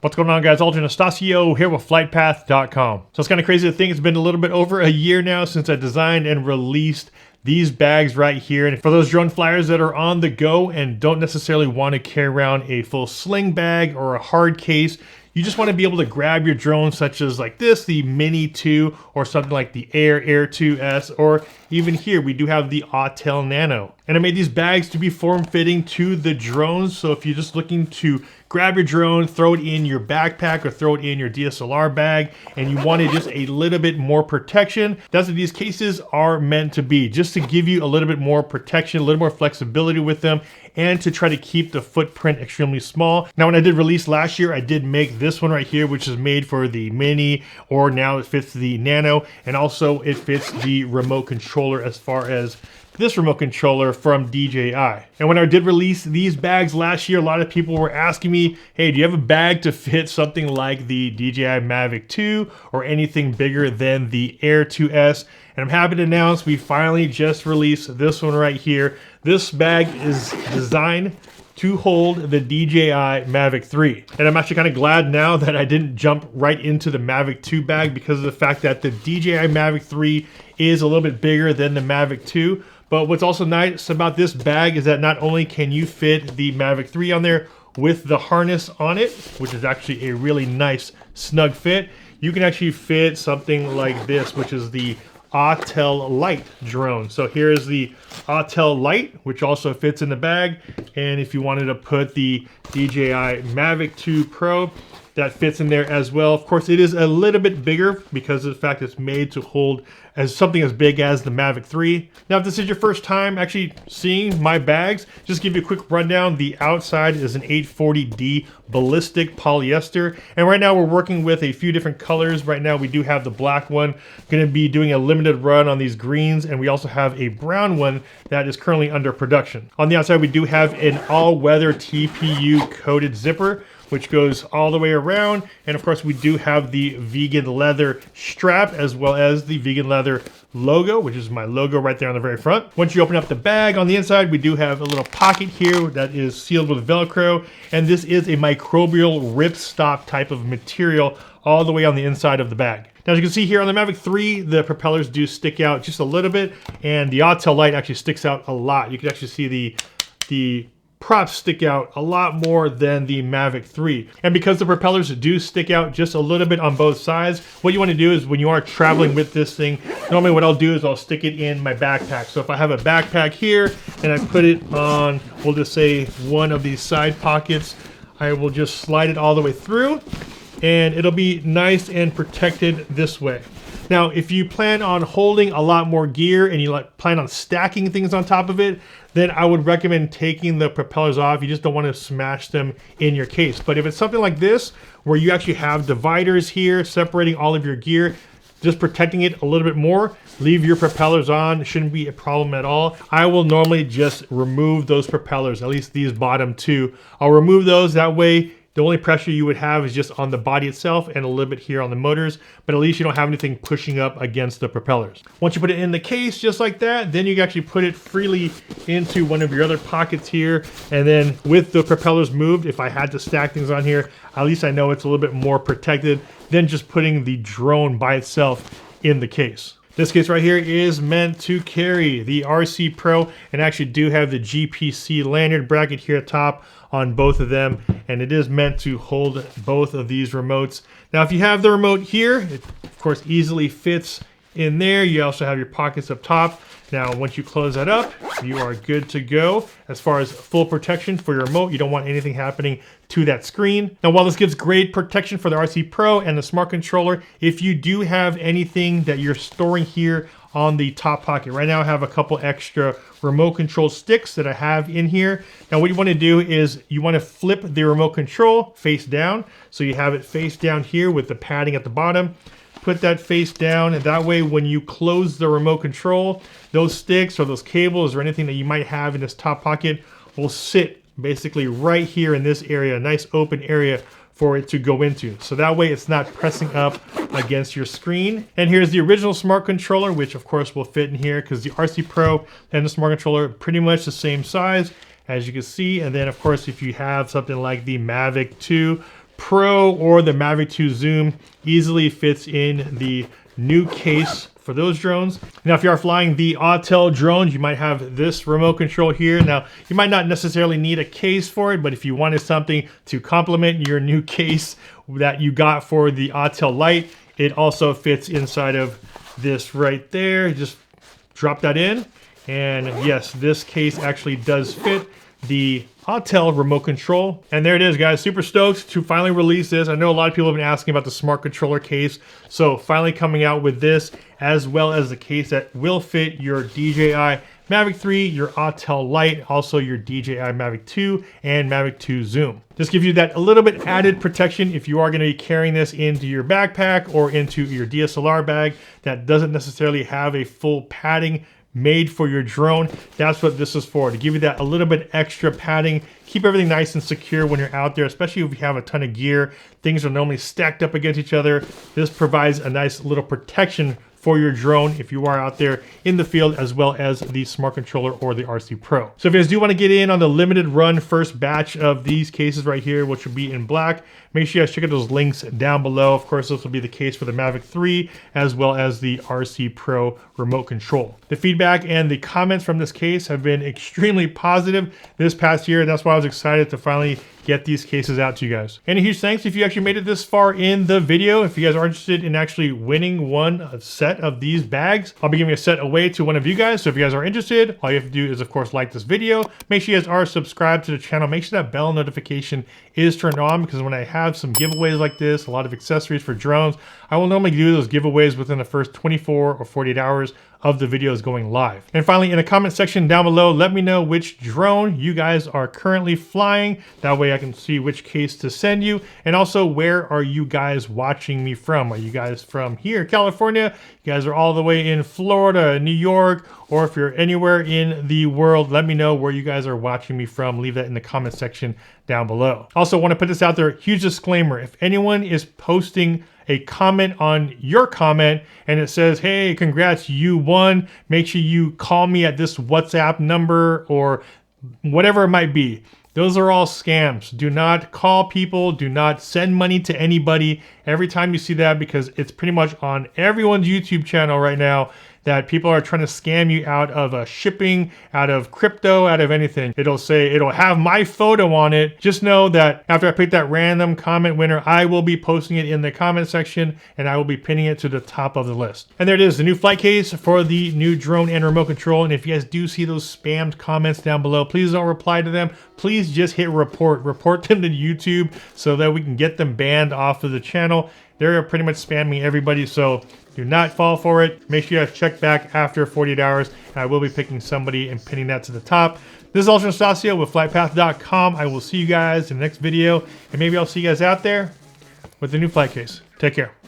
What's going on, guys? Anastasio here with FlytPath.com. So it's kind of crazy to think it's been a little bit over a year now since I designed and released these bags right here. And for those drone flyers that are on the go and don't necessarily want to carry around a full sling bag or a hard case, you just want to be able to grab your drone such as like this, the Mini 2, or something like the Air 2S, or even here we do have the Autel Nano. And I made these bags to be form-fitting to the drones, so if you're just looking to grab your drone, throw it in your backpack or throw it in your DSLR bag, and you wanted just a little bit more protection, that's what these cases are meant to be, just to give you a little bit more protection, a little more flexibility with them, and to try to keep the footprint extremely small. Now, when I did release last year, I did make this one right here, which is made for the Mini, or now it fits the Nano, and also it fits the remote controller as far as this remote controller from DJI. And when I did release these bags last year, a lot of people were asking me, hey, do you have a bag to fit something like the DJI Mavic 2 or anything bigger than the Air 2S? And I'm happy to announce we finally just released this one right here. This bag is designed to hold the DJI Mavic 3. And I'm actually kind of glad now that I didn't jump right into the Mavic 2 bag because of the fact that the DJI Mavic 3 is a little bit bigger than the Mavic 2. But what's also nice about this bag is that not only can you fit the Mavic 3 on there with the harness on it, which is actually a really nice snug fit, you can actually fit something like this, which is the Autel LITE drone. So here's the Autel LITE, which also fits in the bag. And if you wanted to put the DJI Mavic 2 Pro, that fits in there as well. Of course, it is a little bit bigger because of the fact it's made to hold as something as big as the Mavic 3. Now, if this is your first time actually seeing my bags, just give you a quick rundown. The outside is an 840D ballistic polyester. And right now we're working with a few different colors. Right now we do have the black one, going to be doing a limited run on these greens. And we also have a brown one that is currently under production. On the outside, we do have an all-weather TPU coated zipper, which goes all the way around. And of course, we do have the vegan leather strap as well as the vegan leather logo, which is my logo right there on the very front. Once you open up the bag, on the inside, we do have a little pocket here that is sealed with Velcro. And this is a microbial ripstop type of material all the way on the inside of the bag. Now, as you can see here on the Mavic 3, the propellers do stick out just a little bit, and the Autel LITE actually sticks out a lot. You can actually see the props stick out a lot more than the Mavic 3. And because the propellers do stick out just a little bit on both sides, what you want to do is when you are traveling with this thing, normally what I'll do is I'll stick it in my backpack. So if I have a backpack here and I put it on, we'll just say one of these side pockets, I will just slide it all the way through and it'll be nice and protected this way. Now, if you plan on holding a lot more gear and you plan on stacking things on top of it, then I would recommend taking the propellers off. You just don't want to smash them in your case. But if it's something like this, where you actually have dividers here separating all of your gear, just protecting it a little bit more, leave your propellers on. It shouldn't be a problem at all. I will normally just remove those propellers, at least these bottom two. I'll remove those, that way the only pressure you would have is just on the body itself and a little bit here on the motors, but at least you don't have anything pushing up against the propellers. Once you put it in the case just like that, then you can actually put it freely into one of your other pockets here. And then with the propellers moved, if I had to stack things on here, at least I know it's a little bit more protected than just putting the drone by itself in the case. This case right here is meant to carry the RC Pro and actually do have the GPC lanyard bracket here at top on both of them, and it is meant to hold both of these remotes. Now, if you have the remote here, it of course easily fits in there. You also have your pockets up top. Now, once you close that up, you are good to go. As far as full protection for your remote, you don't want anything happening to that screen. Now, while this gives great protection for the RC Pro and the smart controller, if you do have anything that you're storing here on the top pocket. Right now I have a couple extra remote control sticks that I have in here. Now what you want to do is you want to flip the remote control face down. So you have it face down here with the padding at the bottom. Put that face down, and that way when you close the remote control, those sticks or those cables or anything that you might have in this top pocket will sit basically right here in this area, a nice open area for it to go into. So that way it's not pressing up against your screen. And here's the original smart controller, which of course will fit in here because the RC Pro and the smart controller are pretty much the same size, as you can see. And then of course, if you have something like the Mavic 2 Pro or the Mavic 2 Zoom easily fits in the new case for those drones. Now, if you are flying the Autel drones, you might have this remote control here. Now, you might not necessarily need a case for it, but if you wanted something to complement your new case that you got for the Autel LITE, it also fits inside of this right there. Just drop that in. And yes, this case actually does fit the Autel remote control. And there it is, guys. Super stoked to finally release this. I know a lot of people have been asking about the smart controller case. So finally coming out with this, as well as the case that will fit your DJI Mavic 3, your Autel LITE, also your DJI Mavic 2 and Mavic 2 Zoom. Just give you that a little bit added protection if you are going to be carrying this into your backpack or into your DSLR bag that doesn't necessarily have a full padding made for your drone. That's what this is for, to give you that a little bit extra padding, keep everything nice and secure when you're out there, especially if you have a ton of gear. Things are normally stacked up against each other. This provides a nice little protection for your drone if you are out there in the field, as well as the smart controller or the RC Pro. So if you guys do want to get in on the limited run first batch of these cases right here, which will be in black, make sure you guys check out those links down below. Of course, this will be the case for the Mavic 3 as well as the RC Pro remote control. The feedback and the comments from this case have been extremely positive this past year, and that's why I was excited to finally get these cases out to you guys. And a huge thanks if you actually made it this far in the video. If you guys are interested in actually winning a set of these bags, I'll be giving a set away to one of you guys. So if you guys are interested, all you have to do is, of course, like this video. Make sure you guys are subscribed to the channel. Make sure that bell notification is turned on, because when I have some giveaways like this, a lot of accessories for drones, I will normally do those giveaways within the first 24 or 48 hours of the videos going live. And finally, in the comment section down below, let me know which drone you guys are currently flying. That way I can see which case to send you. And also, where are you guys watching me from? Are you guys from here, California? You guys are all the way in Florida, New York, or if you're anywhere in the world, let me know where you guys are watching me from. Leave that in the comment section down below. Also want to put this out there, huge disclaimer. If anyone is posting a comment on your comment and it says, hey, congrats, you won, make sure you call me at this WhatsApp number or whatever it might be. Those are all scams. Do not call people. Do not send money to anybody every time you see that, because it's pretty much on everyone's YouTube channel right now that people are trying to scam you out of shipping, out of crypto, out of anything. It'll have my photo on it. Just know that after I pick that random comment winner, I will be posting it in the comment section and I will be pinning it to the top of the list. And there it is, the new flight case for the new drone and remote control. And if you guys do see those spammed comments down below, please don't reply to them. Please just hit report. Report them to YouTube so that we can get them banned off of the channel. They're pretty much spamming everybody, so do not fall for it. Make sure you guys check back after 48 hours. And I will be picking somebody and pinning that to the top. This is Ultra Nastasio with FlytPath.com. I will see you guys in the next video, and maybe I'll see you guys out there with the new flight case. Take care.